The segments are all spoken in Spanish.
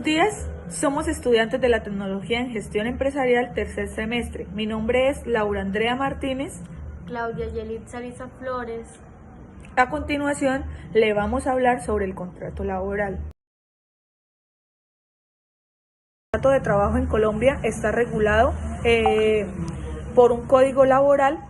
Buenos días, somos estudiantes de la Tecnología en Gestión Empresarial tercer semestre. Mi nombre es Laura Andrea Martínez. Claudia Yelitza Lisa Flores. A continuación, le vamos a hablar sobre el contrato laboral. El contrato de trabajo en Colombia está regulado por un código laboral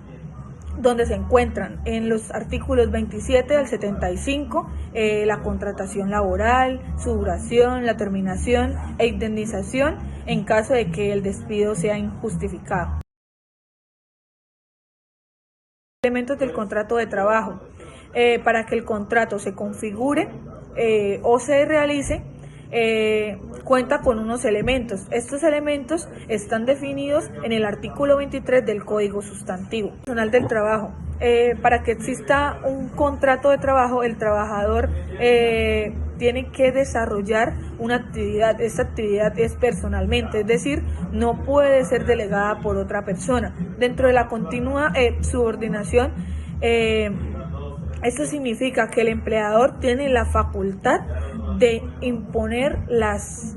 donde se encuentran en los artículos 27 al 75 la contratación laboral, su duración, la terminación e indemnización en caso de que el despido sea injustificado. Elementos del contrato de trabajo. Para que el contrato se configure o se realice, cuenta con unos elementos. Estos elementos están definidos en el artículo 23 del Código Sustantivo Personal del Trabajo. Para que exista un contrato de trabajo, el trabajador tiene que desarrollar una actividad. Esta actividad es personalmente, es decir, no puede ser delegada por otra persona. Dentro de la continua subordinación, esto significa que el empleador tiene la facultad de imponer las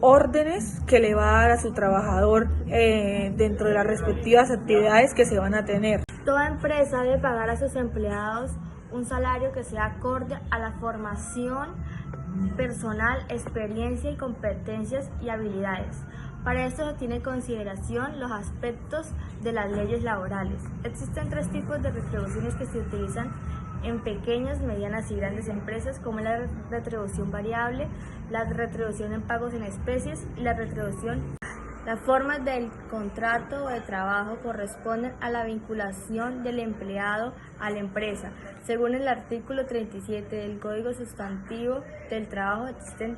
órdenes que le va a dar a su trabajador dentro de las respectivas actividades que se van a tener. Toda empresa debe pagar a sus empleados un salario que sea acorde a la formación personal, experiencia y competencias y habilidades. Para esto se tiene en consideración los aspectos de las leyes laborales. Existen tres tipos de retribuciones que se utilizan en pequeñas, medianas y grandes empresas, como la retribución variable, la retribución en pagos en especies y la retribución. Las formas del contrato de trabajo corresponden a la vinculación del empleado a la empresa. Según el artículo 37 del Código Sustantivo del Trabajo, existen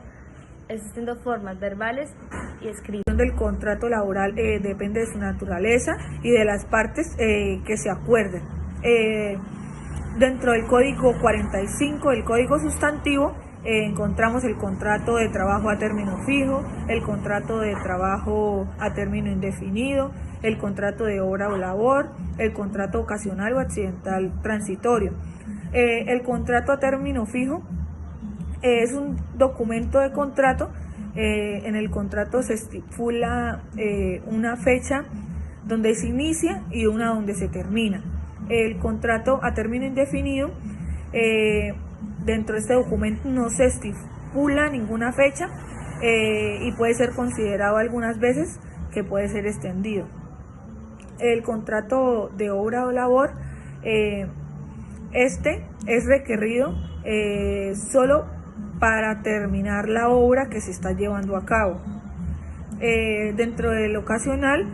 dos formas, verbales y escritas. El contrato laboral depende de su naturaleza y de las partes que se acuerden. Dentro del Código 45 del Código Sustantivo encontramos el contrato de trabajo a término fijo, el contrato de trabajo a término indefinido, el contrato de obra o labor, el contrato ocasional o accidental transitorio. El contrato a término fijo es un documento de contrato. En el contrato se estipula una fecha donde se inicia y una donde se termina. El contrato a término indefinido, dentro de este documento no se estipula ninguna fecha y puede ser considerado algunas veces que puede ser extendido. El contrato de obra o labor, este es requerido solo para terminar la obra que se está llevando a cabo. Dentro del ocasional,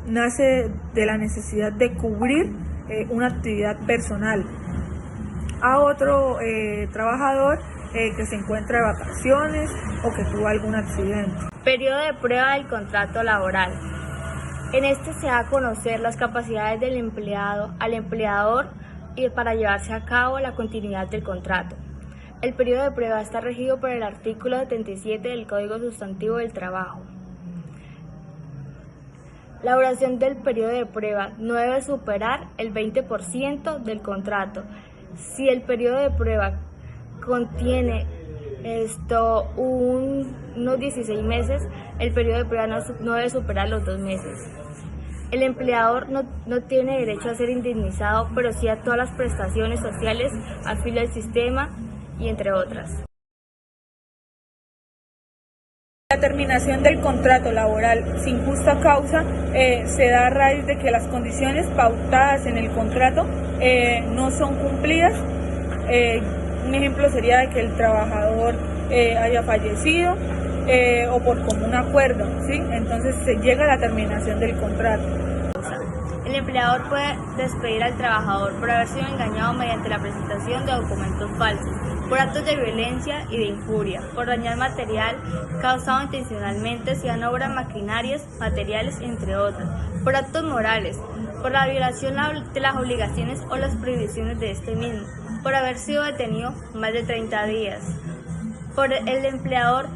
nace de la necesidad de cubrir una actividad personal a otro trabajador que se encuentra de vacaciones o que tuvo algún accidente. Periodo de prueba del contrato laboral. En este se da a conocer las capacidades del empleado al empleador y para llevarse a cabo la continuidad del contrato. El periodo de prueba está regido por el artículo 77 del Código Sustantivo del Trabajo. La duración del periodo de prueba no debe superar el 20% del contrato. Si el periodo de prueba contiene unos 16 meses, el periodo de prueba no debe superar los 2 meses. El empleador no tiene derecho a ser indemnizado, pero sí a todas las prestaciones sociales, afiliadas al sistema y entre otras. La terminación del contrato laboral sin justa causa se da a raíz de que las condiciones pautadas en el contrato no son cumplidas. Un ejemplo sería de que el trabajador haya fallecido o por común acuerdo, ¿sí? Entonces se llega a la terminación del contrato. El empleador puede despedir al trabajador por haber sido engañado mediante la presentación de documentos falsos, por actos de violencia y de injuria, por dañar material causado intencionalmente, sean obras, maquinarias, materiales, entre otras, por actos morales, por la violación de las obligaciones o las prohibiciones de este mismo, por haber sido detenido más de 30 días. Por el empleador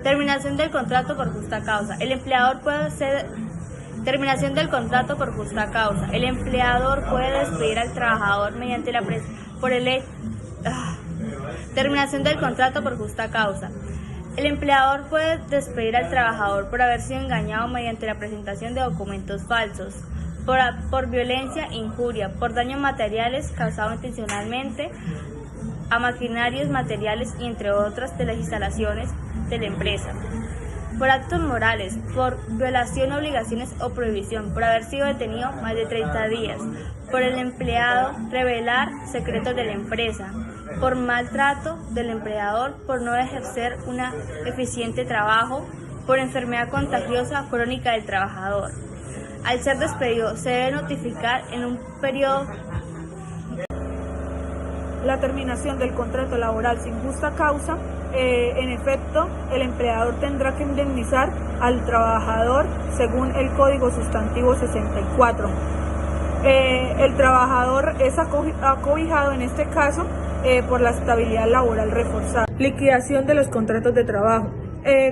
Terminación del contrato por justa causa. El empleador puede ser Terminación del contrato por justa causa. El empleador puede despedir al trabajador mediante la Terminación del contrato por justa causa. El empleador puede despedir al trabajador por haber sido engañado mediante la presentación de documentos falsos, por violencia, injuria, por daños materiales causados intencionalmente a maquinarios materiales y entre otras de las instalaciones de la empresa, por actos morales, por violación de obligaciones o prohibición, por haber sido detenido más de 30 días, por el empleado revelar secretos de la empresa, por maltrato del empleador, por no ejercer un eficiente trabajo, por enfermedad contagiosa crónica del trabajador. Al ser despedido, se debe notificar en un periodo. La terminación del contrato laboral sin justa causa, en efecto, el empleador tendrá que indemnizar al trabajador según el Código Sustantivo 64. El trabajador es acobijado en este caso por la estabilidad laboral reforzada. Liquidación de los contratos de trabajo.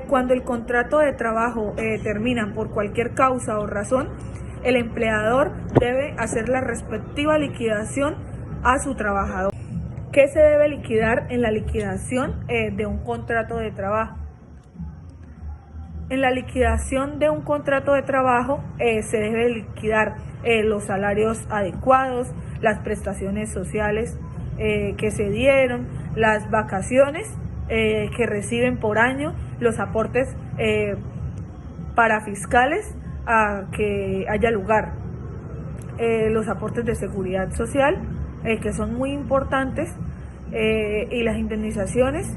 Cuando el contrato de trabajo termina por cualquier causa o razón, el empleador debe hacer la respectiva liquidación a su trabajador. ¿Qué se debe liquidar en la liquidación de un contrato de trabajo? En la liquidación de un contrato de trabajo se debe liquidar los salarios adecuados, las prestaciones sociales que se dieron, las vacaciones que reciben por año, los aportes para fiscales a que haya lugar, los aportes de seguridad social que son muy importantes, y las indemnizaciones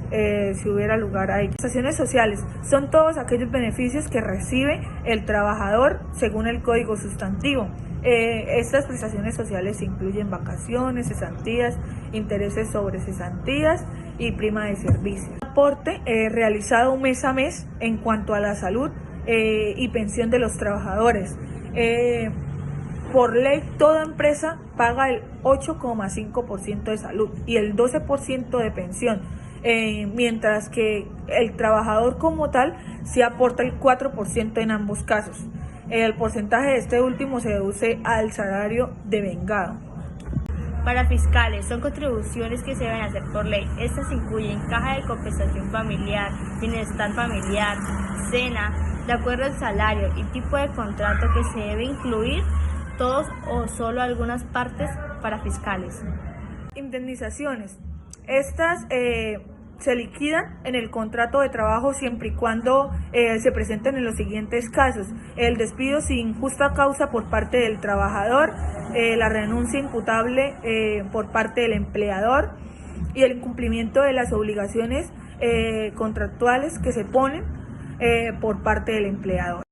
si hubiera lugar a ellas. Prestaciones sociales son todos aquellos beneficios que recibe el trabajador según el Código Sustantivo. Estas prestaciones sociales incluyen vacaciones, cesantías, intereses sobre cesantías y prima de servicio. Aporte realizado mes a mes en cuanto a la salud y pensión de los trabajadores. Por ley, toda empresa paga el 8,5% de salud y el 12% de pensión, mientras que el trabajador como tal sí aporta el 4% en ambos casos. El porcentaje de este último se deduce al salario devengado. Para fiscales, son contribuciones que se deben hacer por ley. Estas incluyen caja de compensación familiar, bienestar familiar, cena, de acuerdo al salario y tipo de contrato que se debe incluir todos o solo algunas partes para fiscales. Indemnizaciones. Estas se liquidan en el contrato de trabajo siempre y cuando se presenten en los siguientes casos: el despido sin justa causa por parte del trabajador, la renuncia imputable por parte del empleador y el incumplimiento de las obligaciones contractuales que se ponen por parte del empleador.